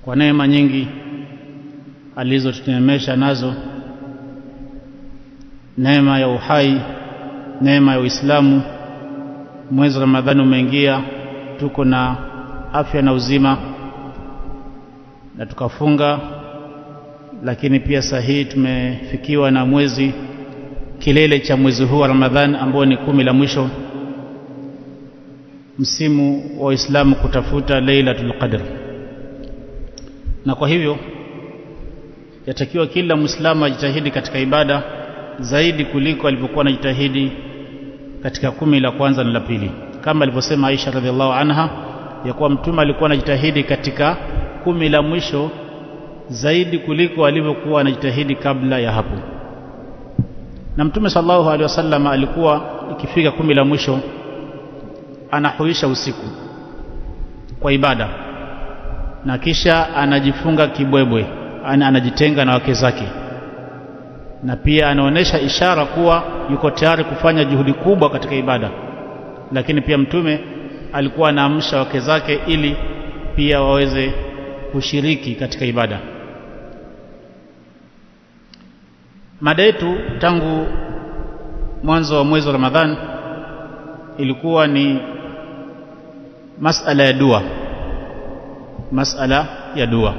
kwa neema nyingi alizotunemesha nazo, neema ya uhai, neema ya Uislamu. Mwezi Ramadhani umeingia, tuko na afya na uzima na tukafunga, lakini pia sahihi tumefikiwa na mwezi, kilele cha mwezi huu wa Ramadhani ambao ni 10 la mwisho, msimu wa Uislamu kutafuta Lailatul Qadr. Na kwa hivyo yatakiwa kila Muislamu ajitahidi katika ibada zaidi kuliko alivyokuwa anajitahidi katika 10 la kwanza na la pili, kama alivyosema Aisha radhiallahu anha ya kuwa Mtume alikuwa anajitahidi katika 10 la mwisho zaidi kuliko alivyokuwa anajitahidi kabla ya hapo. Na Mtume sallallahu alaihi wasallam alikuwa ikifika 10 la mwisho anahuisha usiku kwa ibada, na kisha anajifunga kibwebwe, anajitenga na wake zake, na pia anaonesha ishara kuwa yuko tayari kufanya juhudi kubwa katika ibada. Lakini pia Mtume alikuwa anaamsha wake zake ili pia waweze kushiriki katika ibada. Mada yetu tangu mwanzo wa mwezi wa Ramadhani ilikuwa ni masala ya dua, masala ya dua.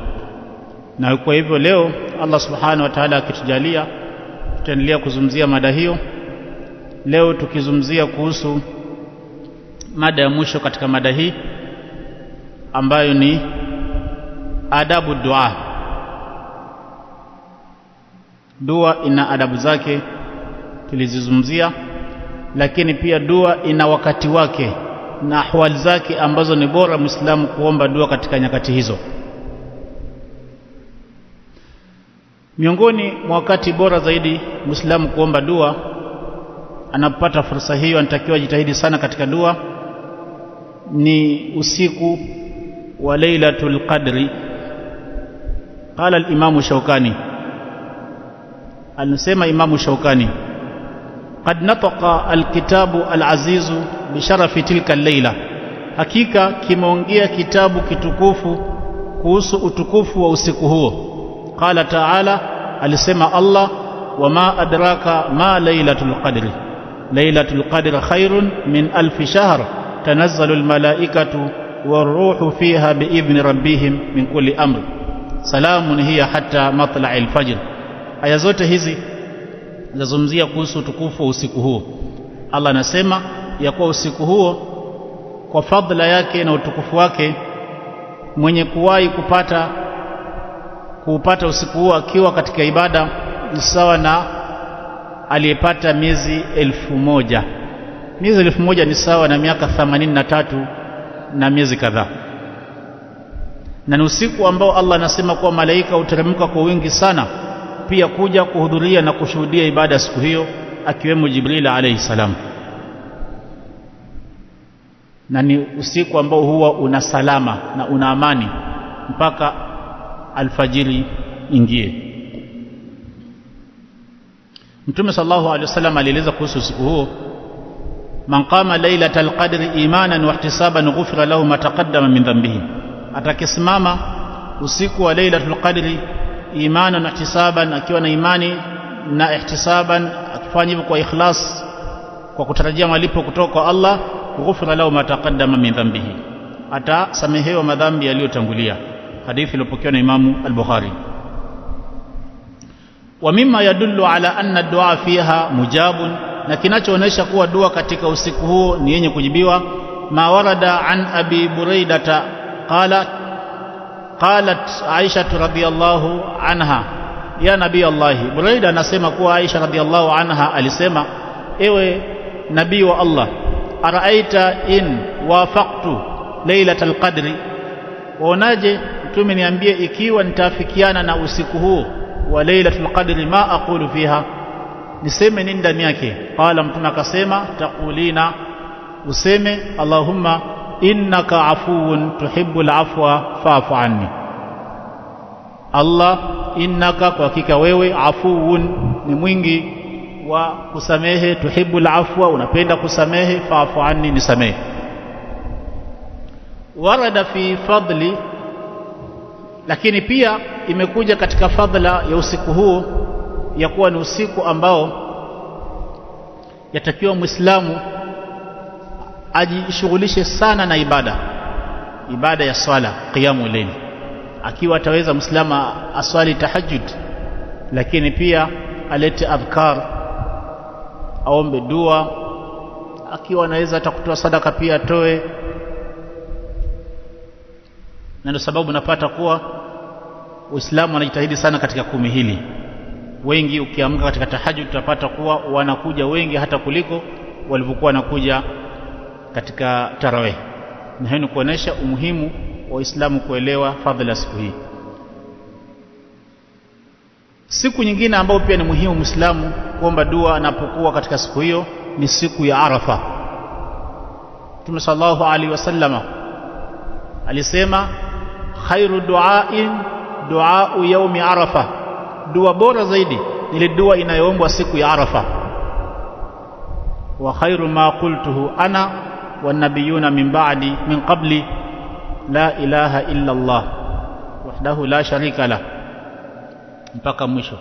Na kwa hivyo leo Allah subhanahu wa ta'ala akitujalia tutaendelea kuzungumzia mada hiyo. Leo tukizungumzia kuhusu mada ya mwisho katika mada hii ambayo ni adabu dua. Dua ina adabu zake tulizizungumzia, lakini pia dua ina wakati wake na ahwali zake ambazo ni bora Muislamu kuomba dua katika nyakati hizo. Miongoni mwa wakati bora zaidi Muislamu kuomba dua, anapata fursa hiyo anatakiwa jitahidi sana katika dua, ni usiku wa Lailatul Qadri. Qala al-Imam Shawkani, anasema Imam Shawkani, qad nataqa al-kitabu al-azizu bi sharafi tilka al-laila, hakika kimeongea kitabu kitukufu kuhusu utukufu wa usiku huo. Qala ta'ala, alisema Allah, wama adraka ma Lailatul Qadri, Lailatul Qadri khairun min alf shahr tanazzalu al-malaikatu war-ruhu fiha bi'idhni rabbihim min kulli amr salamun hiya hatta matla'il fajr. Aya zote hizi zinazungumzia kuhusu utukufu wa usiku huo. Allah anasema ya kuwa usiku huo kwa fadhila yake na utukufu wake, mwenye kuwahi kuupata usiku huo akiwa katika ibada ni sawa na aliyepata miezi 1000. Miezi 1000 ni sawa na miaka 83 na miezi kadhaa. Na ni usiku ambao Allah anasema kuwa malaika huteremka kwa wingi sana pia kuja kuhudhuria na kushuhudia ibada siku hiyo, akiwemo Jibril alayhi salam. Na ni usiku ambao huwa una salama na una amani mpaka alfajiri ingie. Mtume sallallahu alayhi wasallam alieleza kuhusu usiku huo, man qama lailatal qadri imanan wa ihtisaban ghufira lahu ma taqaddama min dhanbihi, atakisimama usiku wa Lailatul Qadri imanan na ihtisaban, akiwa na imani na ihtisaban, akifanya hivyo kwa ikhlas, kwa kutarajia malipo kutoka kwa Allah, ghufira lahu ma taqaddama min dhanbihi, atasamehewa madhambi yaliyotangulia. Hadithi iliyopokewa na Imamu al-Bukhari. Wa mimma yadullu ala anna ad-du'a fiha mujabun, na kinachoonesha kuwa dua katika usiku huo ni yenye kujibiwa, ma warada an Abi Buraidata qalat Aisha radhiyallahu anha ya nabii Allah. Buraida anasema kuwa Aisha radhiyallahu anha alisema, ewe nabii wa Allah, araaita in wafaqtu Lailatul Qadri, waonaje Mtume niambie ikiwa nitafikiana na usiku huo wa Lailatul Qadri, ma aqulu fiha, niseme nini ndani yake? Qala, Mtume akasema, taqulina, useme Allahumma innaka afuwun tuhibbul afwa fa'fu anni. Allah, innaka, kwa hakika wewe, afuwun, ni mwingi wa kusamehe, tuhibbul afwa, unapenda kusamehe, fa'fu anni, nisamehe. warada fi fadli, lakini pia imekuja katika fadla ya usiku huu ya kuwa ni usiku ambao yatakiwa Muislamu ajishughulishe sana na ibada ya swala qiyamul layl. Akiwa ataweza Muislamu aswali tahajjud, lakini pia alete adhkar, aombe dua, akiwa anaweza hata kutoa sadaka pia atoe. Na ndio sababu napata kuwa Uislamu wanajitahidi sana katika 10 hili. Wengi ukiamka katika tahajjud utapata kuwa wanakuja wengi hata kuliko walivyokuwa wanakuja katika tarawih. Na hiyo ni kuonesha umuhimu wa Uislamu kuelewa fadhila siku hii. Siku nyingine ambayo pia ni muhimu Muislamu kuomba dua anapokuwa katika siku hiyo ni siku ya Arafa. Mtume sallallahu alaihi wasallama alisema khairu du'ain du'au yaumi Arafa, dua bora zaidi ni ile dua inayoombwa siku ya Arafa. Wa khairu ma qultuhu ana wan nabiyuna min ba'di min qabli la ilaha illa Allah wahdahu la sharika la, mpaka mwisho.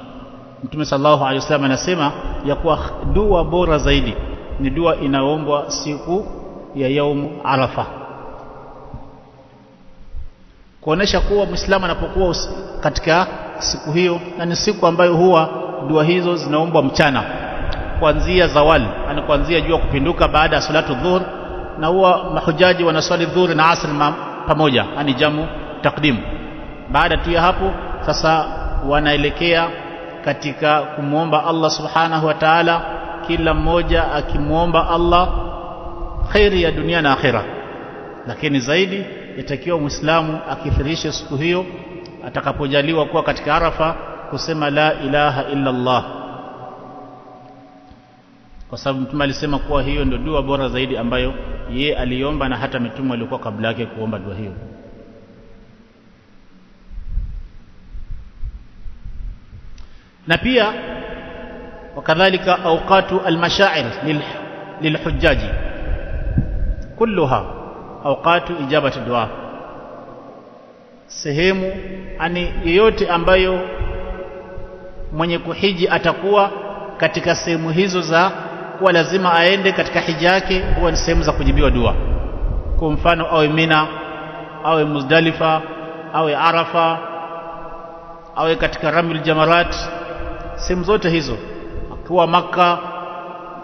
Mtume sallallahu alaihi wasallam anasema ya kuwa dua bora zaidi ni dua inaoombwa siku ya yaumu Arafa, kuonesha kuwa Muislamu anapokuwa katika siku hiyo, na ni siku ambayo huwa dua hizo zinaombwa mchana kuanzia zawali, yani kuanzia jua kupinduka baada ya salatu dhuhur, na huwa mahujaji wanaswali dhuhur na asr pamoja, yani jamu takdim. Baada tu ya hapo sasa wanaelekea katika kumwomba Allah subhanahu wa ta'ala, kila mmoja akimwomba Allah khairi ya dunia na akhira. Lakini zaidi yatakiwa Muislamu akithirishe siku hiyo atakapojaliwa kuwa katika Arafa kusema la ilaha illa Allah, kwa sababu Mtume alisema kuwa hiyo ndio dua bora zaidi ambayo yeye aliomba, na hata mitume walikuwa kabla yake kuomba dua hiyo. Na pia wakadhalika awqatu almashaa'ir lilhujjaji kulluha awqatu ijabati dua, sehemu ani yoyote ambayo mwenye kuhiji atakuwa katika sehemu hizo za kuwa lazima aende katika hija yake, huwa ni sehemu za kujibiwa dua. Kwa mfano awe Mina, awe Muzdalifa, awe Arafa, awe katika Ramil Jamarat, sehemu zote hizo, akiwa Makka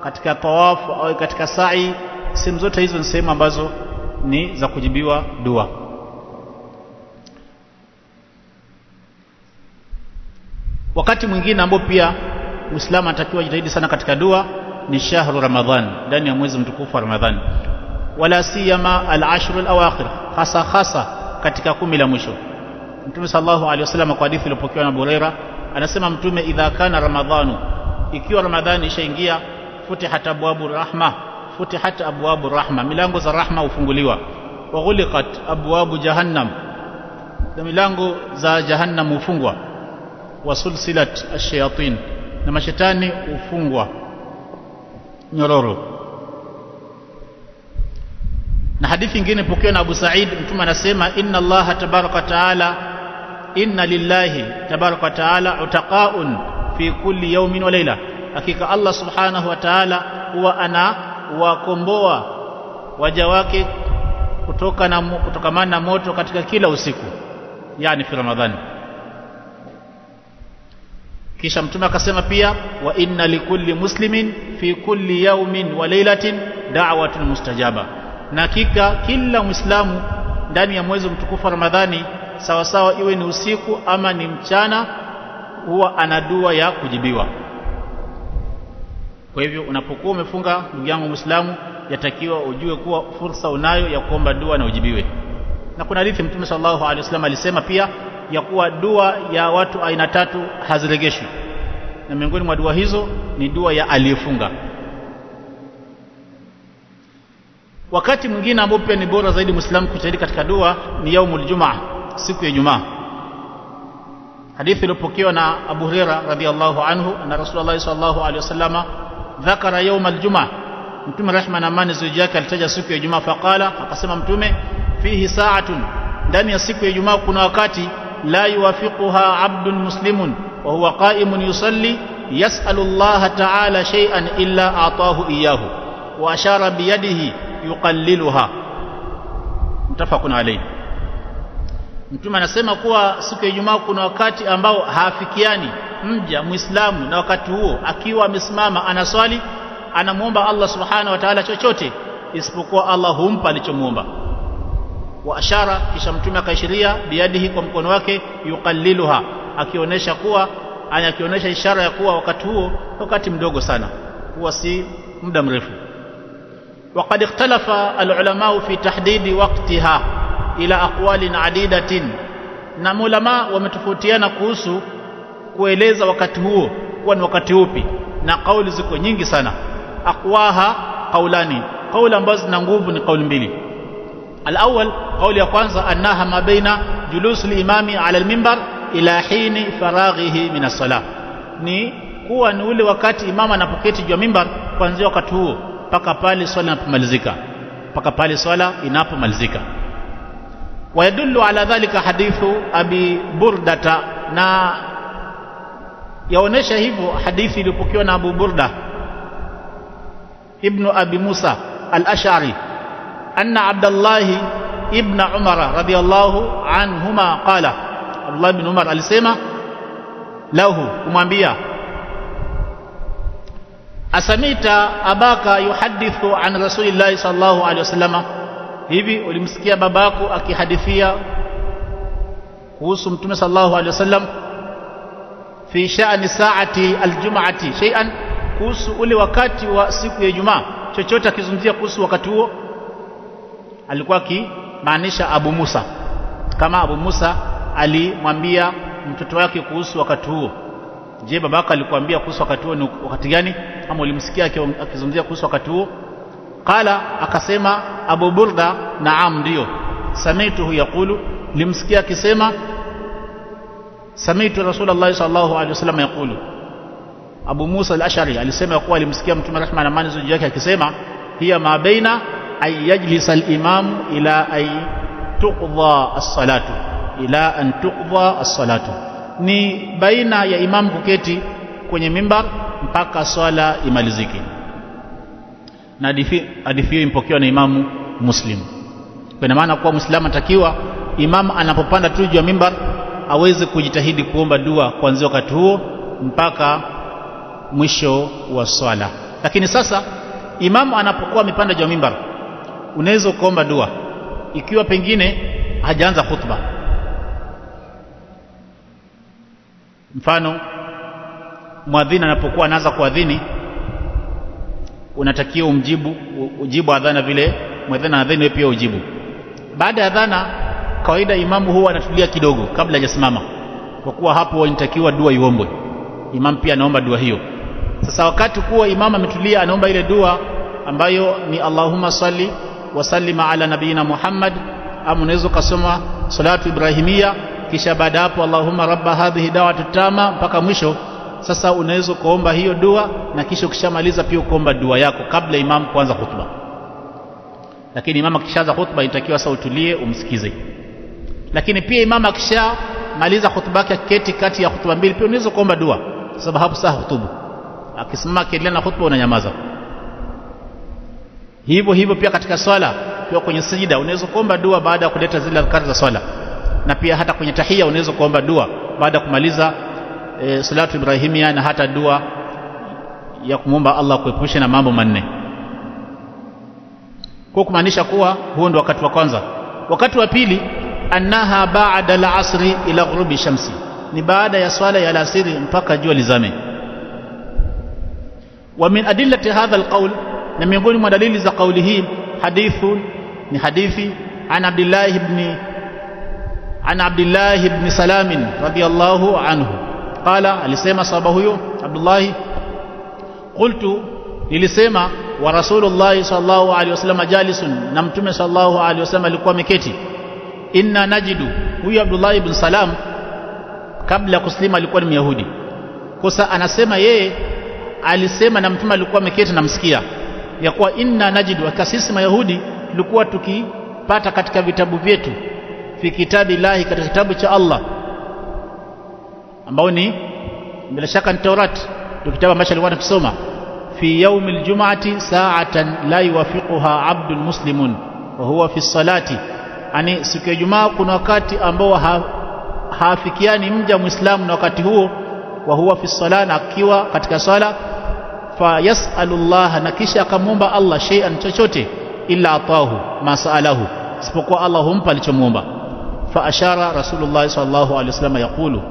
katika tawafu, awe katika sa'i, sehemu zote hizo ni sehemu ambazo ni za kujibiwa dua. Wakati mwingine ambao pia Muislamu anatakiwa jitahidi sana katika dua ni shahru Ramadhan, ndani ya mwezi mtukufu wa Ramadhani, wala siyama al-ashr al-awakhir, hasa katika 10 la mwisho. Mtume sallallahu alaihi wasallam kwa hadithi iliyopokewa na Buraira anasema Mtume, idha kana Ramadhanu, ikiwa Ramadhani ishaingia, futihat abwabu rahma, milango za rahma hufunguliwa, wa ghuliqat abwabu jahannam, na milango za jahannam hufungwa, wa sulsilat ash-shayatin, na mashetani hufungwa nyororo. Na hadithi nyingine pokewa na Abu Sa'id, Mtume anasema inna Allah tabaraka taala, inna lillahi tabaraka taala utaqaun fi kulli yawmin wa layla, hakika Allah subhanahu wa ta'ala huwa ana wakomboa waja wake kutokamana na moto katika kila usiku, yani fi Ramadhani. Kisha Mtume akasema pia wa inna likulli muslimin fi kulli yawmin wa laylatin da'watun mustajaba, na hakika kila Muislamu ndani ya mwezi mtukufu wa Ramadhani, sawa sawa iwe ni usiku ama ni mchana, huwa ana dua ya kujibiwa. Kwa hivyo unapokuwa umefunga, ndugu yangu Muislamu, yatakiwa ujue kuwa fursa unayo ya kuomba dua na ujibiwe. Na kuna hadithi Mtume sallallahu alaihi wasallam alisema pia ya kuwa dua ya watu aina 3 haziregeshwi, na miongoni mwa dua hizo ni dua ya aliyefunga. Wakati mwingine ambao pia ni bora zaidi Muislamu kujitahidi katika dua ni yaumul Jumaa, siku ya Ijumaa. Hadithi iliyopokewa na Abu Huraira radhiyallahu anhu na Rasulullah sallallahu alaihi wasallam dhakara yaumal Jumaa, Mtume rehma na amani ziji yake alitaja siku ya Ijumaa, faqala, akasema Mtume, fihi sa'atun, ndani ya siku ya Ijumaa kuna wakati la yuwafiquha abdun muslimun wa huwa qa'imun yusalli yas'alu Allah ta'ala shay'an illa a'tahu iyyahu wa ashara biyadihi yuqalliluha, mutafaqun alayhi. Mtume anasema kuwa siku ya Ijumaa kuna wakati ambao haafikiani mja Muislamu na wakati huo akiwa amesimama anaswali anamuomba Allah subhanahu wa ta'ala chochote isipokuwa Allah humpa alichomuomba. Wa ashara, kisha Mtume akaishiria biyadihi, kwa mkono wake, yuqalliluha, akionyesha ishara ya kuwa wakati huo wakati mdogo sana, huwa si muda mrefu. Waqad ikhtalafa alulama fi tahdidi waqtiha ila aqwalin adidatin, na ulama wametofautiana kuhusu kueleza wakati huo kuwa ni wakati upi, na kauli ziko nyingi sana. Aqwaha qaulani, kauli ambazo zina nguvu ni kauli mbili. Al-awwal, kauli ya kwanza, annaha ma baina julusi al-imami ala al-minbar ila hini faraghihi min as-salah, ni kuwa ni ule wakati imama anapoketi juu ya mimbar, kuanzia wakati huo mpaka pale swala inapomalizika. Wayadullu ala dhalika hadithu abi burdata, na yaonesha hivyo hadithi iliyopokewa na Abu Burda ibn Abi Musa al-Ash'ari, anna Abdullah ibn Umar radiyallahu anhuma qala, Abdullah ibn Umar alisema lahu, kumwambia, asamita abaka yuhadithu an rasulillahi sallallahu alaihi wasallam, hivi ulimsikia babako akihadithia kuhusu Mtume sallallahu alaihi wasallam, fi sha'ni sa'ati aljum'ati shay'an, kuhusu ule wakati wa siku ya Ijumaa, chochote akizungumzia kuhusu wakati huo. Alikuwa akimaanisha Abu Musa, kama Abu Musa alimwambia mtoto wake kuhusu wakati huo. Je, babaka alikwambia kuhusu wakati huo ni wakati gani, ama ulimsikia akizungumzia kuhusu wakati huo? Qala, akasema Abu Burda, naam, ndio. Sami'tuhu yaqulu, limsikia akisema, sami'tu Rasulullah sallallahu alaihi wasallam yaqulu. Abu Musa al-Ash'ari alisema kuwa alimsikia Mtume rehma na amani juu yake akisema, hiya ma baina ay yajlisa al-imam ila ay tuqdha as-salatu, ila an tuqdha as-salatu, ni baina ya imam kuketi kwenye mimbar mpaka swala imalizike. Na hadithi hiyo impokewa na Imamu Muslim. Kwa maana kuwa Muislamu anatakiwa imam anapopanda tu juu ya mimbar aweze kujitahidi kuomba dua kuanzia wakati huo mpaka mwisho wa swala. Lakini sasa imam anapokuwa amepanda juu ya mimbar, unaweza kuomba dua ikiwa pengine hajaanza khutba. Mfano, muadhini anapokuwa anaanza kuadhini, unatakiwa ujibu adhana vile muadhini adhini, pia ujibu. Baada ya adhana, kawaida imamu huwa anatulia kidogo kabla hajasimama, kwa kuwa hapo inatakiwa dua iombwe. Imam pia anaomba dua hiyo. Sasa wakati kuwa imam ametulia, anaomba ile dua ambayo ni Allahumma salli wa sallim ala nabiyina Muhammad, ama unaweza kusoma salatu ibrahimia, kisha baada hapo Allahumma rabba hadhihi da'watu tama mpaka mwisho. Sasa unaweza kuomba hiyo dua, na kisha ukishamaliza pia kuomba dua yako kabla imam kuanza khutba. Lakini imam akishaanza khutba inatakiwa sasa utulie umsikize. Lakini pia imam akishamaliza khutba yake akiketi kati ya khutba mbili, pia unaweza kuomba dua, sababu hapo sasa hutubu. Akisimama akiendelea na khutba unanyamaza. Hivyo pia katika swala, pia kwenye sijida unaweza kuomba dua baada ya kuleta zile adhkar za swala, na pia hata kwenye tahiyya unaweza kuomba dua baada ya kumaliza salatu ibrahimia, na hata dua ya kumwomba Allah kuepusha na mambo manne. Kwa kumaanisha kuwa huo ndio wakati wa kwanza. Wakati wa pili, annaha ba'da al-asri ila ghurubi shamsi, ni baada ya swala ya alasiri mpaka jua lizame. Wa min adillati hadha al-qawl, na miongoni mwa dalili za kauli hii, ni hadithi an Abdullah ibn Salam radiyallahu anhu qala, alisema sahaba huyo Abdullah, qultu, nilisema, wa Rasulullah sallallahu alaihi wasallam jalisun, na Mtume sallallahu alaihi wasallam alikuwa ameketi. Inna najidu, huyo Abdullah ibn Salam kabla ya kuslima alikuwa ni Myahudi. Kosa anasema yeye alisema na Mtume alikuwa ameketi, namsikia ya kuwa inna najidu, akasisi Mayahudi tulikuwa pata katika vitabu vyetu fi kitabillahi, katika kitabu cha Allah ambao ni bila shaka ni Taurat, ndio kitabu ambacho alikuwa anakisoma, fi yaumil jum'ati sa'atan la yuwafiquha 'abdun muslimun wa huwa fi salati, yani siku ya Ijumaa kuna wakati ambao haafikiani mja muislamu na wakati huo, wa huwa fi salat, akiwa katika sala, fa yas'alullah, na kisha akamwomba Allah shay'an, chochote, illa atahu ma sa'alahu, isipokuwa Allah humpa alichomuomba. Fa ashara Rasulullah sallallahu alaihi wasallam yaqulu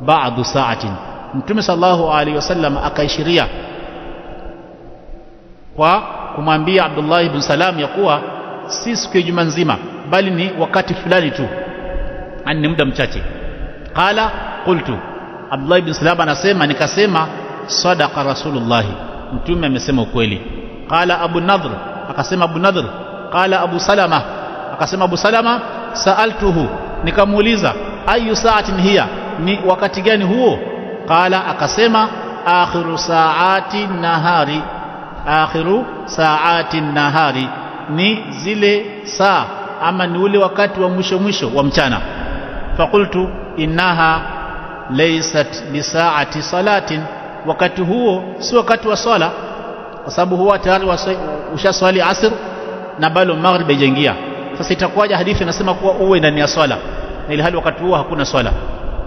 ba'du sa'atin, Mtume sallallahu alaihi wasallam akaishiria kwa kumwambia Abdullah ibn Salam ya kuwa si siku ya juma nzima, bali ni wakati fulani tu, ni muda mchache. Qala qultu, Abdullah ibn Salam anasema nikasema, sadaqa Rasulullah, Mtume amesema ukweli. Qala Abu Nadhr, akasema Abu Nadhr. Qala Abu Salama, akasema Abu Salama, sa'altuhu, nikamuuliza, ayu sa'atin hiya, ni wakati gani huo? Qala, akasema akhiru saati nahari, akhiru saati nahari, ni zile saa ama ni ule wakati wa mwisho mwisho wa mchana. Faqultu innaha laysat bisaati salatin, wakati huo si wakati wa swala, kwa sababu huwa tayari ushaswali asr na bado maghrib haijaingia. Sasa itakuwaje hadithi inasema kuwa uwe ndani ya swala na ile hali wakati huo hakuna swala?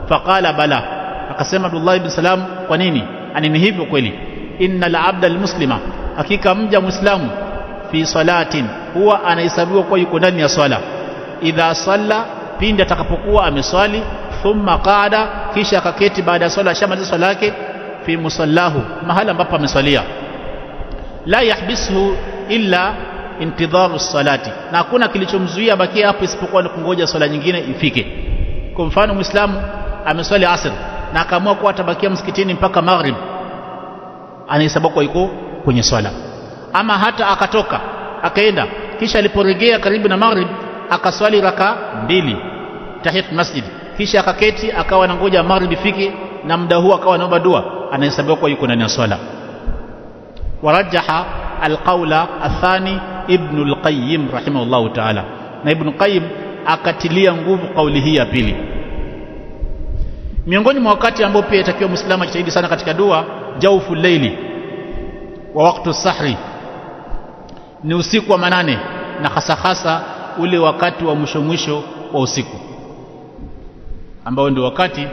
Faqala bala, akasema Abdullah ibn Salam, kwa nini? Ni hivyo kweli, innal abda almuslima, hakika mja muislamu, fi salatin, huwa anahesabiwa kuwa yuko ndani ya swala, idha salla, pindi atakapokuwa ameswali, thumma qada, kisha akaketi baada ya swala, shamaliza swala yake, fi musallahu, mahala ambapo ameswalia, la yahbisuhu illa intidharu salati, na hakuna kilichomzuia bakia hapo isipokuwa ni kungoja swala nyingine ifike. Kwa mfano muislamu ameswali asr na akaamua kuwa atabakia msikitini mpaka maghrib, anahesabu kwa yuko kwenye swala. Ama hata akatoka akaenda, kisha aliporejea karibu na maghrib akaswali raka 2 tahiyat masjid, kisha akaketi akawa anangoja maghrib ifike, na muda huo akawa anaomba dua, anahesabu kwa yuko ndani ya swala. Warajaha alqawla athani Ibn al-Qayyim rahimahullahu ta'ala, na Ibn Qayyim akatilia nguvu kauli hii ya pili. Miongoni mwa wakati ambao pia itakiwa muislamu ajitahidi sana katika dua, jawfu layli wa waqtu sahri, ni usiku wa manane, na hasa hasa ule wakati wa mwisho mwisho wa usiku ambao ndio wakati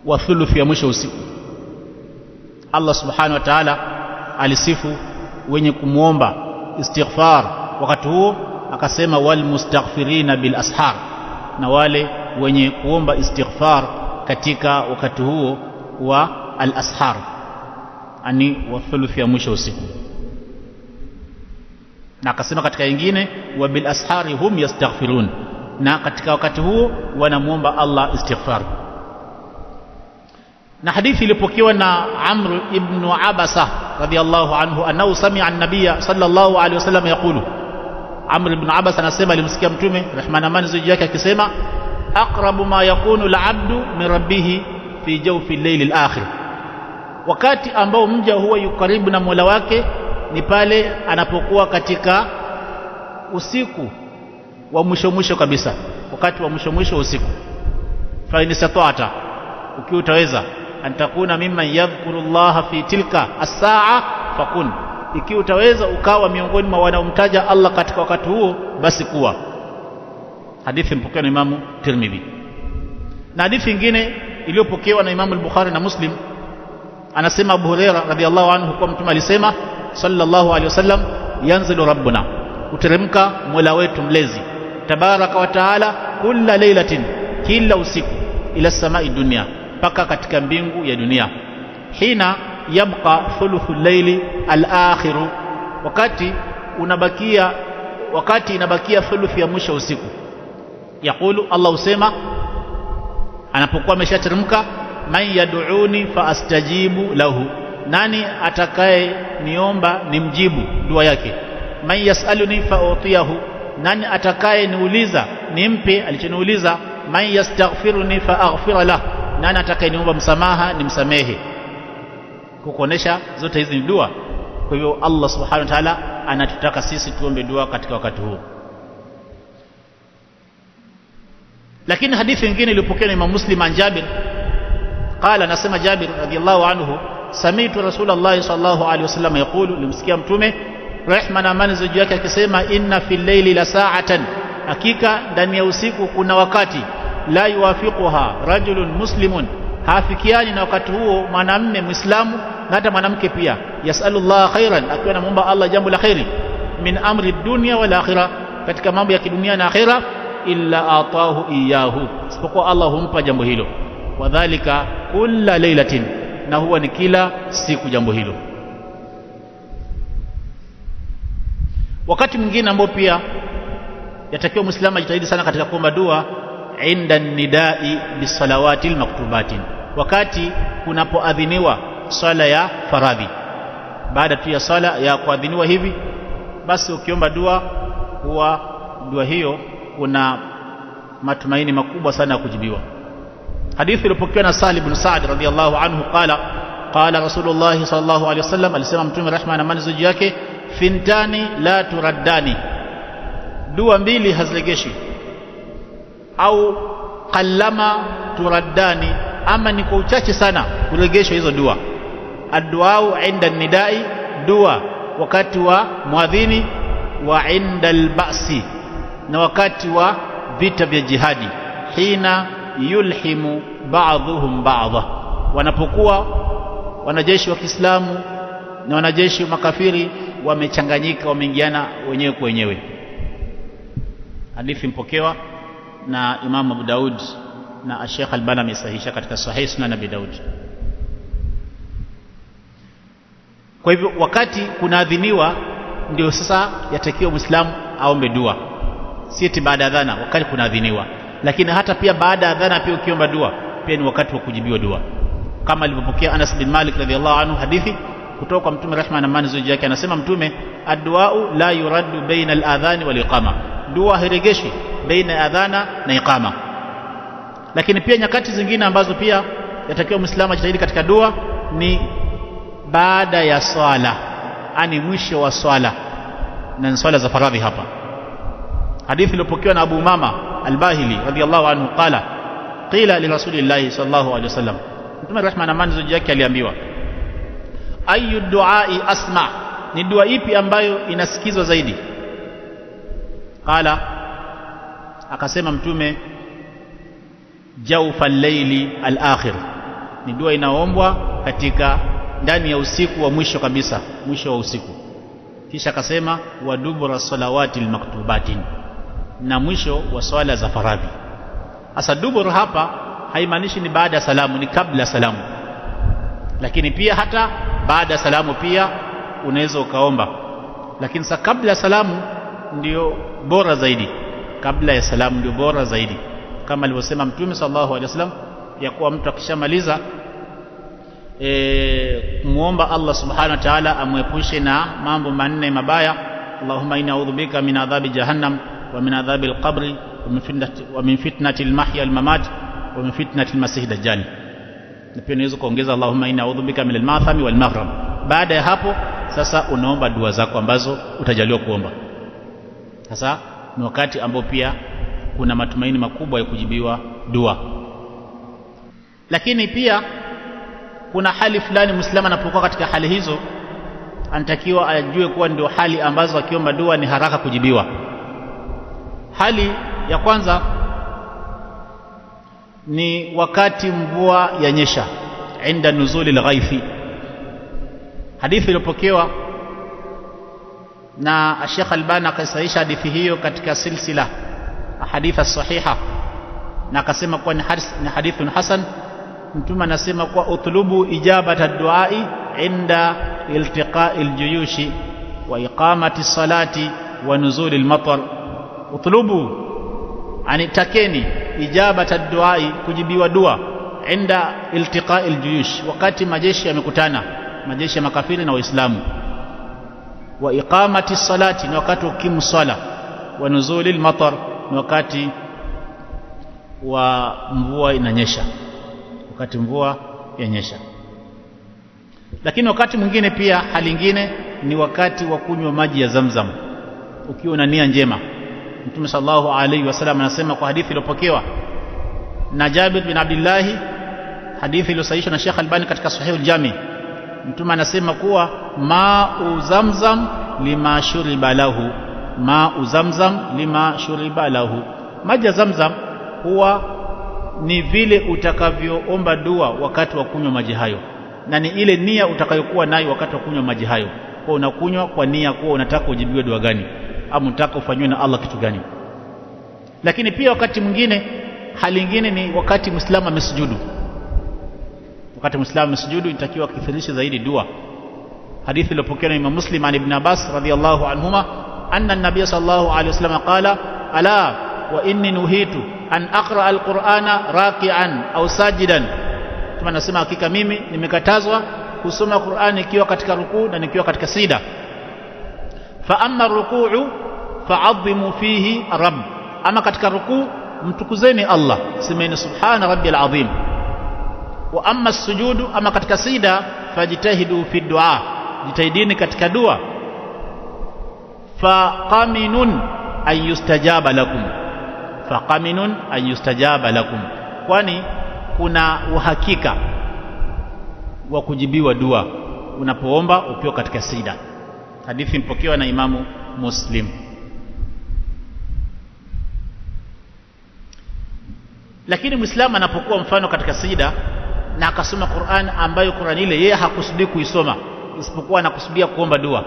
wa thuluthi ya mwisho usiku. Allah subhanahu wa ta'ala alisifu wenye kumuomba istighfar wakati huo, akasema wal mustaghfirina bil ashar, na wale wenye kuomba istighfar katika wakati huo wa al ashar, ani wa thuluthi ya mwisho usiku. Na akasema katika nyingine wa bil ashari hum yastaghfirun, na katika wakati huo wanamuomba Allah istighfar. Na hadithi ilipokewa na Amr ibn Abasa radiyallahu anhu, annahu sami'a an-nabiy sallallahu alayhi wasallam yaqulu, Amr ibn Abasa anasema alimsikia Mtume rehma na amani ziji yake akisema, aqrabu ma yakunu al-'abdu min rabbih fi jawfi al-layl al-akhir, wakati ambao mja huwa yuko karibu na Mola wake ni pale anapokuwa katika usiku wa mwisho mwisho kabisa, wakati wa mwisho mwisho usiku. Fa in istata'ta, ukiwa utaweza, antakuna mimman yadhkuru Allah fi tilka as-sa'a fakun, ikiwa utaweza ukawa miongoni mwa wanaomtaja Allah katika wakati huo, basi kuwa. Hadithi mpokewa na Imamu Tirmidhi. Na hadithi nyingine iliyopokewa na Imamu al-Bukhari na Muslim, anasema Abu Huraira radhiyallahu anhu kwa Mtume alisema sallallahu alaihi wasallam, yanzilu rabbuna, uteremka Mola wetu mlezi, tabaraka wa taala, kulla lailatin, kila usiku, ila samai dunia, paka katika mbingu ya dunia, hina yabqa thuluthul layli al-akhir, wakati inabakia thuluthi ya mwisho usiku. Yaqulu, Allah usema anapokuwa ameshateremka, man yad'uni fa astajibu lahu, nani atakaye niomba nimjibu dua yake. Man yasaluni fa utiyahu, nani atakaye niuliza nimpe alichoniuliza. Man yastaghfiruni fa aghfir lahu, nani atakaye niomba msamaha nimsamehe. Kukonesha zote hizi ni dua. Kwa hivyo Allah subhanahu wa ta'ala anatutaka sisi tuombe dua katika wakati huo. Lakini hadithi nyingine iliyopokewa na Imam Muslim an Jabir qala, nasema Jabir radhiyallahu anhu, sami'tu Rasulullah sallallahu alaihi wasallam yaqulu, limsikia mtume rehma na amani za juu yake akisema, inna fil layli la sa'atan, hakika ndani ya usiku kuna wakati, la yuwafiquha rajulun muslimun, hafikiani na wakati huo mwanamume muislamu na hata mwanamke pia, yasalullah khairan, akiwa anamuomba Allah jambo la khairi, min amri dunya wal akhirah, katika mambo ya kidunia na akhira, illa atahu iyahu, isipokuwa Allah humpa jambo hilo, wadhālika kulla laylatin, na huwa ni kila siku jambo hilo. Wakati mwingine ambao pia yatakiwa muislamu ajitahidi sana katika kuomba dua, inda nidai bisalawati almaktubatin, wakati kunapoadhiniwa swala ya faradhi. Baada tu ya swala ya kuadhiniwa hivi, basi ukiomba dua, huwa dua hiyo kuna matumaini makubwa sana ya kujibiwa. Hadithi iliyopokewa na Sahl ibn Sa'd radhiyallahu anhu qala, qala Rasulullah sallallahu alaihi wasallam, alisema mtume rehma na amani juu yake, fintani la turaddani, dua mbili hazilegeshwi, au qallama turaddani, ama ni kwa uchache sana kuregeshwa hizo dua. Adduau inda nidai, dua wakati wa muadhini, wa inda albasi, na wakati wa vita vya jihadi, hina yulhimu ba'dhuhum ba'dha, wanapokuwa wanajeshi wa Kiislamu na wanajeshi wa makafiri wamechanganyika, wameingiana wenyewe kwa wenyewe. Hadithi mpokewa na Imam Abu Daud na Sheikh Albani amesahihisha katika Sahih Sunan Abi Daud. Kwa hivyo wakati kunaadhiniwa ndio sasa yatakiwa Muislamu aombe dua, si eti baada ya adhana, wakati kunaadhiniwa. Lakini hata pia baada ya adhana pia ukiomba dua, pia ni wakati wa kujibiwa dua, kama alivyopokea Anas bin Malik radhiyallahu anhu hadithi kutoka kwa mtume rehma na amani juu yake, anasema mtume, adduau la yuraddu baina al-adhani wal iqama, dua hairegeshwi baina ya adhana na iqama. Lakini pia nyakati zingine ambazo pia yatakiwa Muislamu ajitahidi katika dua ni baada ya swala, ani mwisho wa swala, na swala za faradhi hapa. Hadithi iliyopokewa na Abu Umama al-Bahili radhiyallahu anhu qala, qila li rasulillahi sallallahu alaihi wasallam, mtume rehma na amani juu yake aliambiwa, ayu duai asma, ni dua ipi ambayo inasikizwa zaidi? Qala, akasema mtume, jawfa al-layli al-akhir, ni dua inaombwa katika ndani ya usiku wa mwisho kabisa, mwisho wa usiku. Kisha akasema wa dubura salawati al-maktubatin, na mwisho wa swala za faradhi. Asa dubur hapa haimaanishi ni baada ya salamu, ni kabla ya salamu. Lakini pia hata baada ya salamu pia unaweza ukaomba, lakini sasa kabla ya salamu ndio bora zaidi, kabla ya salamu ndio bora zaidi, kama alivyosema mtume sallallahu alaihi wasallam ya kuwa mtu akishamaliza muomba Allah subhanahu wa ta'ala amwepushe na mambo manne mabaya, Allahumma inna a'udhu bika min adhabi jahannam wa min adhabi al-qabri wa min fitnati al-mahya wal-mamat wa min fitnati al-masih dajjal. Na pia unaweza kuongeza Allahumma inna a'udhu bika min al-mathami wal-maghrib. Baada ya hapo sasa unaomba dua zako ambazo utajaliwa kuomba. Sasa ni wakati ambao pia kuna matumaini makubwa ya kujibiwa dua. Lakini pia kuna hali fulani Muislamu anapokuwa katika hali hizo, anatakiwa ajue kuwa ndio hali ambazo akiomba dua ni haraka kujibiwa. Hali ya kwanza ni wakati mvua yanyesha, inda nuzuli al-ghaithi. Hadithi iliyopokewa na Sheikh Albani akasahihisha hadithi hiyo katika silsila hadithi sahiha, na akasema kuwa ni hadithun hasan. Mtume anasema kuwa utlubu ijabata duai inda iltiqa'il juyushi wa iqamati salati wa nuzuli al-matar. Utlubu, anitakeni ijabata duai, kujibiwa dua, inda iltiqa'il juyush, wakati majeshi yamekutana, majeshi ya makafiri na waislamu, wa iqamati salati, ni wakati ukimu sala, wa nuzuli al-matar, ni wakati wa mvua inanyesha, wakati mvua yanyesha. Lakini wakati mwingine pia hali nyingine ni wakati wa kunywa maji ya Zamzam ukiwa na nia njema. Mtume sallallahu alaihi wasallam anasema kwa hadithi iliyopokewa na Jabir bin Abdullah, hadithi iliyosahihishwa na Sheikh Albani katika Sahih al-Jami, Mtume anasema kuwa ma'u Zamzam lima shuriba lahu, ma'u Zamzam lima shuriba lahu. Maji ya Zamzam huwa ni vile utakavyoomba dua wakati wa kunywa maji hayo, na ni ile nia utakayokuwa nayo wakati wa kunywa maji hayo. Kwa unakunywa kwa nia kuwa unataka ujibiwe dua gani au unataka ufanywe na Allah kitu gani. Lakini pia wakati mwingine, hali nyingine ni wakati Muislamu amesujudu. Wakati Muislamu amesujudu inatakiwa kithirishe zaidi dua. Hadithi iliyopokewa na Imam Muslim an Ibn Abbas radhiyallahu anhuma anna an-nabiy sallallahu alayhi wasallam qala ala wa inni nuhitu an aqra al-Qur'ana raki'an au sajidan. Tuma nasema hakika mimi nimekatazwa kusoma Qur'ani ikiwa katika rukuu na nikiwa katika sida. Fa amma ruku'u fa'azzimu fihi rabb, ama katika rukuu mtukuzeni Allah, semeni subhana rabbiyal azim. Wa amma sujudu, ama katika sida fajtahidu fi du'a, jitahidini katika dua. Fa qaminun an yustajaba lakum, fa qaminun an yustajaba lakum, kwani kuna uhakika wa kujibiwa dua unapoomba ukiwa katika sida. Hadithi mpokewa na Imamu Muslim. Lakini Muislamu anapokuwa mfano katika sida na akasoma Qur'an ambayo Qur'an ile yeye hakusudi kuisoma, isipokuwa anakusudia kuomba dua.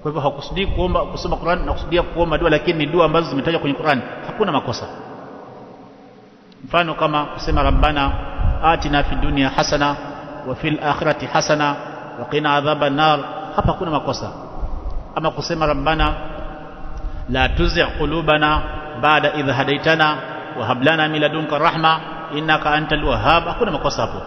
Kwa hivyo hakusudi kusoma Qur'an na kusudia kuomba dua, lakini ni dua ambazo zimetajwa kwenye Qur'an, hakuna makosa. Mfano kama kusema rabbana atina fid dunya hasana wa fil akhirati hasana wa qina adhaban nar, hapa hakuna makosa. Ama kusema rabbana la tuzigh qulubana ba'da idh hadaitana wa hab lana min ladunka rahma innaka antal wahhab, hakuna makosa hapo.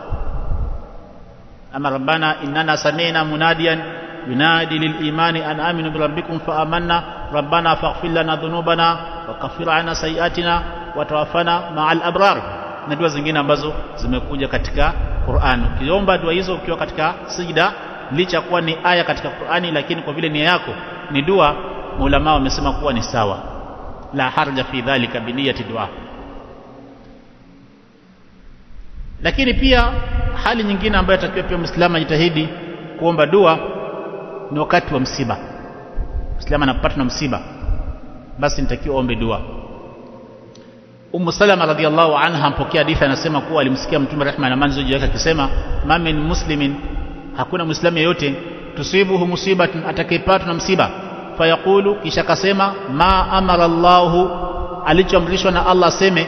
Ama rabbana innana sami'na munadiyan yunadi lil imani an aminu bi rabbikum fa amanna rabbana faghfir lana dhunubana wa kaffir 'anna sayi'atina wa tawaffana ma'al abrar, na dua zingine ambazo zimekuja katika Qur'an. Ukiomba dua hizo ukiwa katika sijda, licha kuwa ni aya katika Qur'ani, lakini kwa vile nia yako ni dua, maulama wamesema kuwa ni sawa, la harja fi dhalika bi niyyati dua. Lakini pia hali nyingine ambayo atakiwa pia Muislamu ajitahidi kuomba dua ni wakati wa msiba. Muislamu anapata na msiba, basi nitakiwa ombe dua. Salama radhiyallahu anha mpokea hadithi, anasema kuwa alimsikia Mtume rehma na amani zije yake akisema, ma min muslimin, hakuna muislamu yeyote, tusibuhu musibatun, atakayepatwa na msiba, fayaqulu, kisha kasema, ma amara Allahu, alichoamrishwa na Allah aseme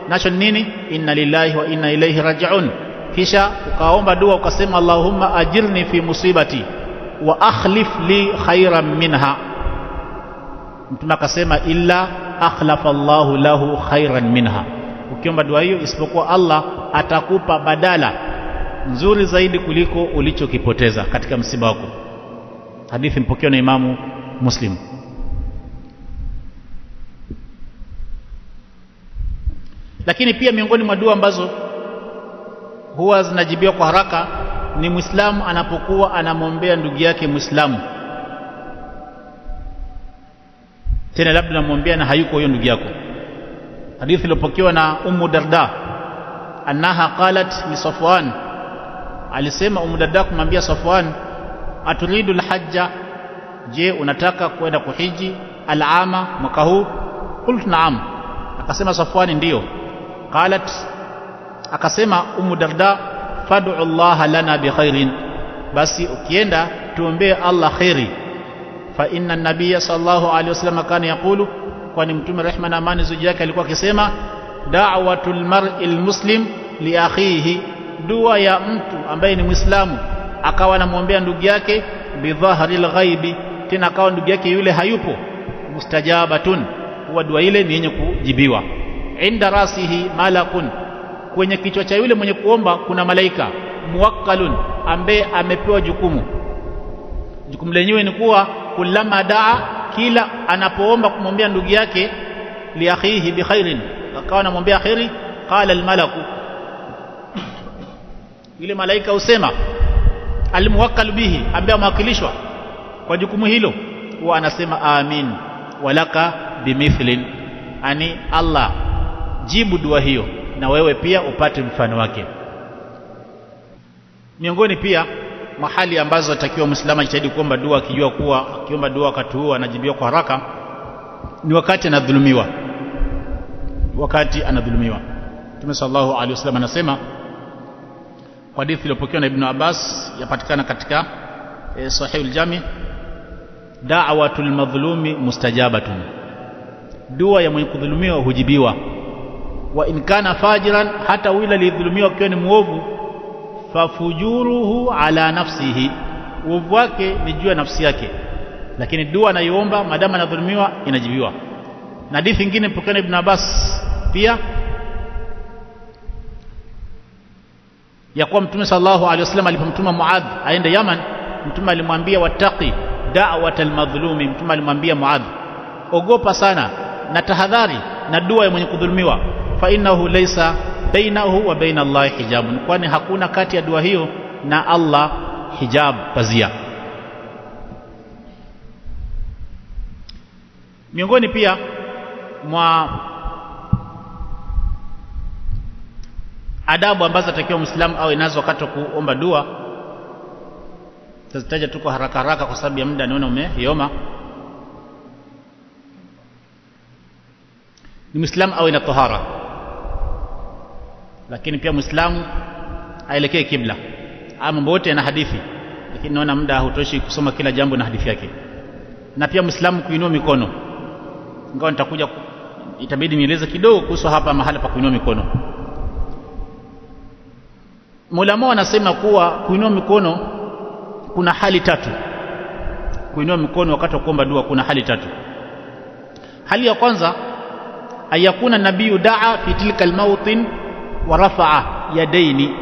nacho nini, inna lillahi wa inna ilayhi raji'un. Kisha ukaomba dua ukasema, Allahumma ajirni fi musibati wa akhlif li khairan minha. Mtume akasema, illa akhlafa Allahu lahu khairan minha, ukiomba dua hiyo isipokuwa Allah atakupa badala nzuri zaidi kuliko ulichokipoteza katika msiba wako. Hadithi mpokewa na Imamu Muslim. Lakini pia miongoni mwa dua ambazo huwa zinajibiwa kwa haraka ni Muislamu anapokuwa anamwombea ndugu yake Muislamu, tena labda namwombea na hayuko huyo ndugu yako. Hadithi iliyopokewa na Ummu Darda annaha qalat li Safwan, alisema Ummu Darda kumwambia Safwan, aturidu alhajja, je unataka kwenda kuhiji alama, mwaka huu? Qultu na'am, akasema Safwan ndio. Qalat, akasema Ummu Darda, fad'u Allah lana bi khairin, basi ukienda tuombee Allah khairi. Fa inna an-nabiyya sallallahu alayhi wasallam kana yaqulu, kwani Mtume rehma na amani ziji yake alikuwa akisema, da'watul mar'il muslim li akhihi, dua ya mtu ambaye ni Muislamu akawa anamwombea ndugu yake, bi dhahril ghaibi, tena akawa ndugu yake yule hayupo, mustajabatun, huwa dua ile ni yenye kujibiwa. Inda rasihi malakun, kwenye kichwa cha yule mwenye kuomba kuna malaika muwakkalun, ambaye amepewa jukumu lenyewe ni kuwa kullama daa, kila anapoomba kumwombea ndugu yake, li akhihi bi khairin, akawa anamwombea khairi, qala almalaku, yule malaika usema, almuwakkal bihi, ambaye amewakilishwa kwa jukumu hilo, huwa anasema amin walaka bimithlin, ani Allah jibu dua hiyo na wewe pia upate mfano wake. Miongoni pia mahali ambazo atakiwa Muislamu ajitahidi kuomba dua, akijua kuwa akiomba dua wakati huo anajibiwa kwa haraka, ni wakati anadhulumiwa. Wakati anadhulumiwa, Mtume sallallahu alaihi wasallam anasema, hadithi iliyopokewa na Ibn Abbas, yapatikana katika Sahih al-Jami, da'watul madhlumi mustajabatun, dua ya mwenye kudhulumiwa hujibiwa. Wa in kana fajiran, hata yule aliyedhulumiwa akiwa ni muovu, fafujuruhu ala nafsihi, uovu wake ni juu ya nafsi yake, lakini dua anayoomba madama anadhulumiwa inajibiwa. Na hadithi nyingine pokeana Ibn Abbas pia ya kuwa Mtume sallallahu alaihi wasallam alipomtuma Muadh aende Yaman, Mtume alimwambia wattaqi da'watal madhlumi, Mtume alimwambia Muadh, ogopa sana na tahadhari na dua ya mwenye kudhulumiwa, fa innahu laysa bainahu wa baina Allah hijabun, kwani hakuna kati ya dua hiyo na Allah hijab, pazia. Miongoni pia mwa adabu ambazo atakiwa Muislamu awe nazo wakati wa kuomba dua, tazitaja tuko haraka haraka kwa sababu ya muda, naona umeyoma. Ni Muislamu awe na tahara, lakini pia Muislamu aelekee kibla. Mambo yote yana hadithi, lakini naona muda hautoshi kusoma kila jambo na hadithi yake. Na pia Muislamu kuinua mikono, ingawa nitakuja itabidi nieleze kidogo kuhusu hapa mahala pa kuinua mikono. Maulama wanasema kuwa kuinua mikono kuna hali tatu. Kuinua mikono wakati wa kuomba dua kuna hali tatu. Hali ya kwanza, ayakuna nabiyu daa fi tilka almawtin wa rafa'a yadaini,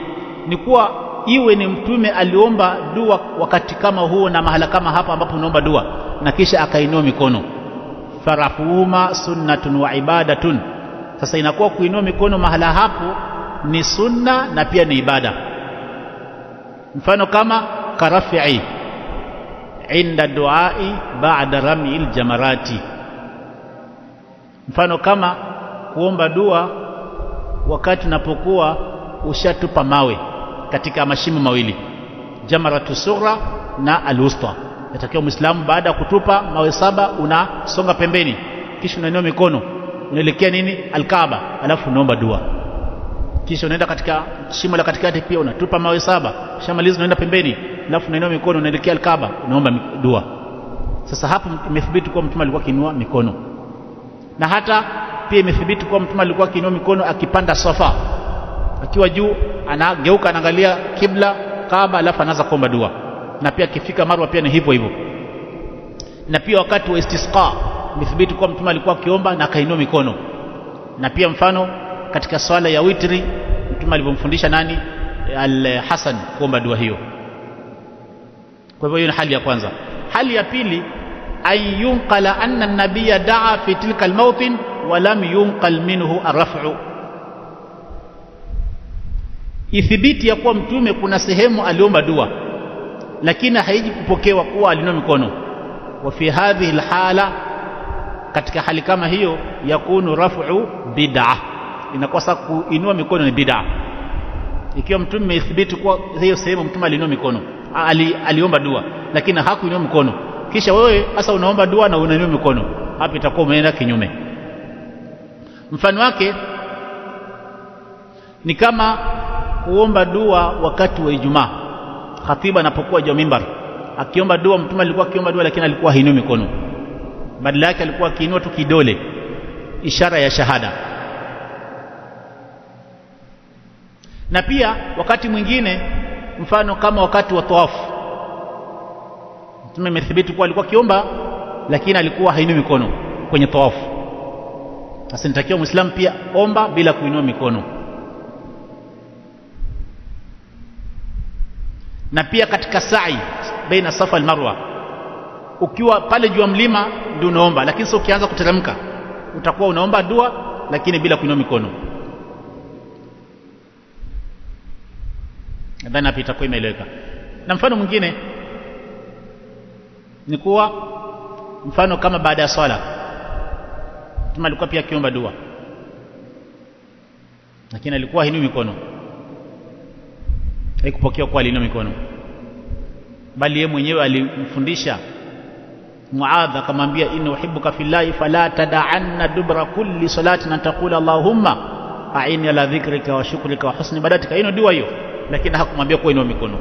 ni kuwa iwe ni mtume aliomba dua wakati kama huo na mahala kama hapa ambapo unaomba dua, na kisha akainua mikono. Farafuhuma sunnatun wa ibadatun, sasa inakuwa kuinua mikono mahala hapo ni sunna na pia ni ibada. Mfano kama karafi'i inda duai ba'da ram'il jamarati, mfano kama kuomba dua wakati unapokuwa ushatupa mawe katika mashimo mawili, jamaratu sughra na al-wusta. Yatakiwa Muislamu baada ya kutupa mawe 7 unasonga pembeni, kisha unainua mikono unaelekea nini, al-Kaaba, alafu unaomba dua. Kisha unaenda katika shimo la katikati pia unatupa mawe 7, shamaliza unaenda pembeni, alafu unainua mikono unaelekea al-Kaaba, unaomba dua. Sasa hapo imethibiti kuwa Mtume alikuwa akiinua mikono, na hata pia imethibiti kuwa Mtume alikuwa akiinua mikono akipanda Safa, akiwa juu anageuka anaangalia kibla Kaaba, alafu anaanza kuomba dua. Na pia akifika Marwa pia ni hivyo hivyo. Na pia wakati wa istisqa imethibiti kuwa Mtume alikuwa akiomba na akainua mikono. Na pia mfano katika swala ya witri Mtume alivyomfundisha nani, Al-Hasan, kuomba dua hiyo. Kwa hivyo hiyo ni hali ya kwanza. Hali ya pili, ayunqala anna an-nabiyya daa fi tilka al-mawtin wa lam yunqal minhu ar-raf'u, ithibiti ya kuwa Mtume kuna sehemu aliomba dua lakini haiji kupokewa kuwa alinua mikono. Wa fi hadhihi al-hala, katika hali kama hiyo, yakunu raf'u bid'ah, inakuwa sasa kuinua mikono ni bid'ah. Ikiwa Mtume imethibiti kuwa hiyo sehemu Mtume alinua mikono, aliomba dua lakini hakuinua mikono, kisha wewe sasa unaomba dua na unainua mikono, hapo itakuwa umeenda kinyume. Mfano wake ni kama kuomba dua wakati wa Ijumaa. Khatiba anapokuwa juu mimbar akiomba dua, Mtume alikuwa akiomba dua lakini alikuwa hainui mikono, badala yake alikuwa akiinua tu kidole, ishara ya shahada. Na pia wakati mwingine, mfano kama wakati wa tawafu, Mtume imethibiti kuwa alikuwa akiomba lakini alikuwa hainui mikono kwenye tawafu. Sasa nitakiwa Muislamu pia omba bila kuinua mikono. Na pia katika sa'i baina Safa al Marwa, ukiwa pale juu ya mlima ndio unaomba, lakini sio ukianza kuteremka utakuwa unaomba dua lakini bila kuinua mikono. Nadhani hapa itakuwa imeeleweka. Na mfano mwingine ni kuwa mfano kama baada ya swala Mtume alikuwa pia akiomba dua, lakini alikuwa hainui mikono, haikupokea kwa alinua mikono, bali yeye mwenyewe alimfundisha Muadh akamwambia, inna uhibbuka fillahi fala tad'anna dubra kulli salatin an taqula allahumma a'inni ala dhikrika wa shukrika wa husni ibadatika. Hiyo dua hiyo, lakini hakumwambia kwa inua mikono.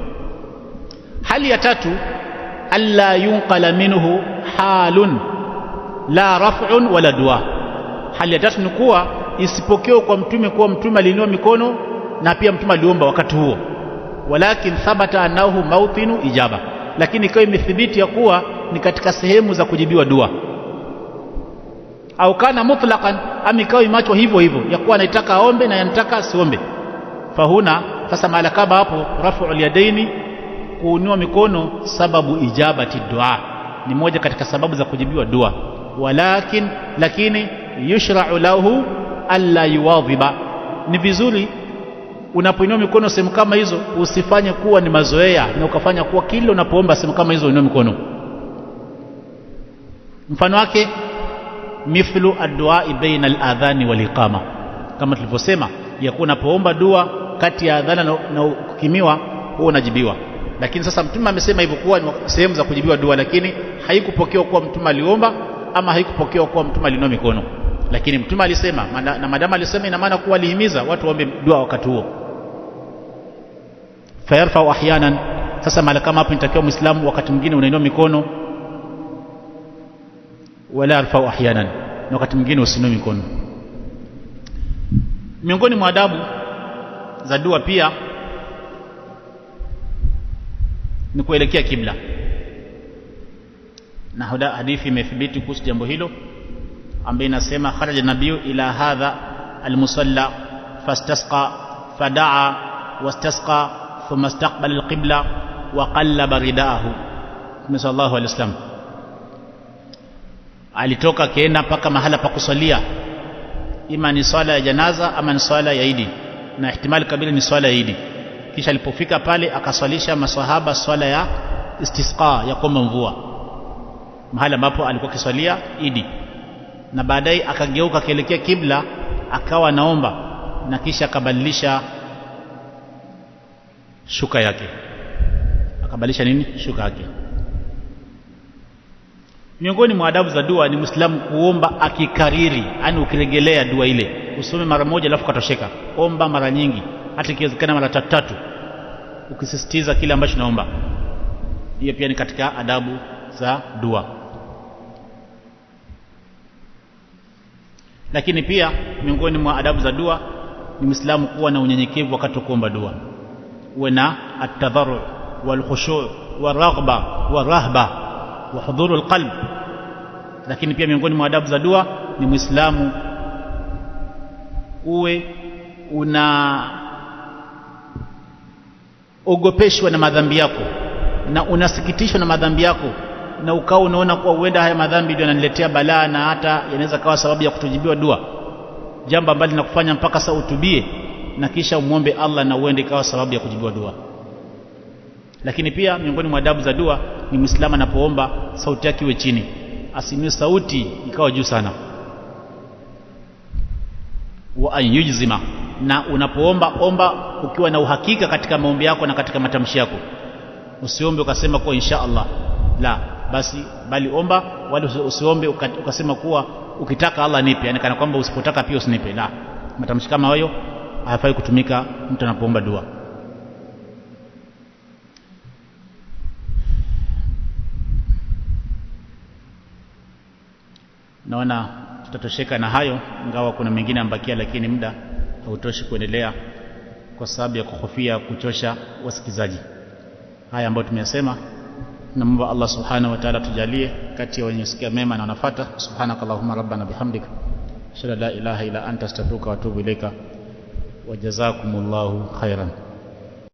Hali ya tatu, alla yunqala minhu halun la raf'un wala dua. Hali ya tatu ni kuwa isipokewe kwa mtume kuwa mtume aliinua mikono na pia mtume aliomba wakati huo, walakin thabata annahu mawtinu ijaba, lakini ikawa imethibiti ya kuwa ni katika sehemu za kujibiwa dua, au kana mutlaqan, ama ikawa imachwa hivyo hivyo ya kuwa anaitaka aombe na yanataka asiombe. Fahuna sasa malakaba hapo raf'ul yadaini, kuinua mikono, sababu ijabati dua, ni moja katika sababu za kujibiwa dua. Lakini yushra'u lahu alla yuwadhiba, ni vizuri unapoinua mikono sehemu kama hizo usifanye kuwa ni mazoea na ukafanya kuwa kila unapoomba sehemu kama hizo uinue mikono. Mfano wake mithlu ad-du'a baina al-adhani wal-iqama, kama tulivyosema ya kuwa unapoomba dua kati ya adhana na kukimiwa huwa unajibiwa. Lakini sasa mtume amesema hivyo kuwa ni sehemu za kujibiwa dua, lakini haikupokewa kuwa mtume aliomba ama haikupokewa kuwa mtume alinua mikono. Lakini mtume alisema, na madama alisema, ina maana kuwa alihimiza watu waombe dua wakati huo. Fayarfa ahyanan, sasa mala kama hapo inatakiwa muislamu wakati mwingine unainua mikono, wala yarfa ahyanan, na wakati mwingine usinue mikono. Miongoni mwa adabu za dua pia ni kuelekea kibla, na hadithi imethibiti kuhusu jambo hilo ambaye inasema, kharaja nabiyu ila hadha almusalla fastasqa fadaa wastasqa thumma istaqbala alqibla wa qallaba ridaahu. Mtume sallallahu alaihi wasallam alitoka akaenda mpaka mahala pa kusalia, ima ni swala ya janaza ama ni swala ya Idi, na ihtimali kabila ni swala ya Idi. Kisha alipofika pale akaswalisha maswahaba swala ya istisqa, ya kuomba mvua, mahala ambapo alikuwa kiswalia Idi, na baadaye akageuka akaelekea kibla akawa naomba, na kisha akabadilisha shuka yake. Akabadilisha nini? Shuka yake. Miongoni mwa adabu za dua ni Muislamu kuomba akikariri, yani ukirejelea dua ile, usome mara moja alafu katosheka, omba mara nyingi, hata ikiwezekana mara tatu, ukisisitiza kile ambacho naomba. Hiyo pia ni katika adabu za dua. Lakini pia miongoni mwa adabu za dua ni Muislamu kuwa na unyenyekevu wakati wa kuomba dua, uwe na at-tadharru wal khushu' wal raghba wal rahba wa hudhurul qalb. Lakini pia miongoni mwa adabu za dua ni Muislamu uwe unaogopeshwa na madhambi yako na unasikitishwa na madhambi yako, na ukao unaona kuwa huenda haya madhambi ndio yananiletea balaa na hata yanaweza kawa sababu ya kutojibiwa dua, jambo ambalo linakufanya mpaka sasa utubie na kisha umuombe Allah na uende kawa sababu ya kujibiwa dua. Lakini pia miongoni mwa adabu za dua ni Muislamu anapoomba sauti yake iwe chini, asimie sauti ikawa juu sana. Wa an yujzima, na unapoomba omba ukiwa na uhakika katika maombi yako na katika matamshi yako. Usiombe ukasema kwa insha Allah, la basi, bali omba, wala usiombe ukasema kuwa ukitaka Allah nipe, yani kana kwamba usipotaka pia usinipe. La, matamshi kama hayo hayafai kutumika mtu anapoomba dua. Naona tutatosheka na hayo, ingawa kuna mengine ambakia, lakini muda hautoshi kuendelea kwa sababu ya kuhofia kuchosha wasikizaji. Haya ambayo tumeyasema, naomba Allah subhanahu wa ta'ala tujalie kati ya wenye kusikia mema na wanafuata. Subhanakallahumma rabbana bihamdika, ashhadu an la ilaha illa anta, astaghfiruka wa atubu ilaika, wa jazakumullahu khairan.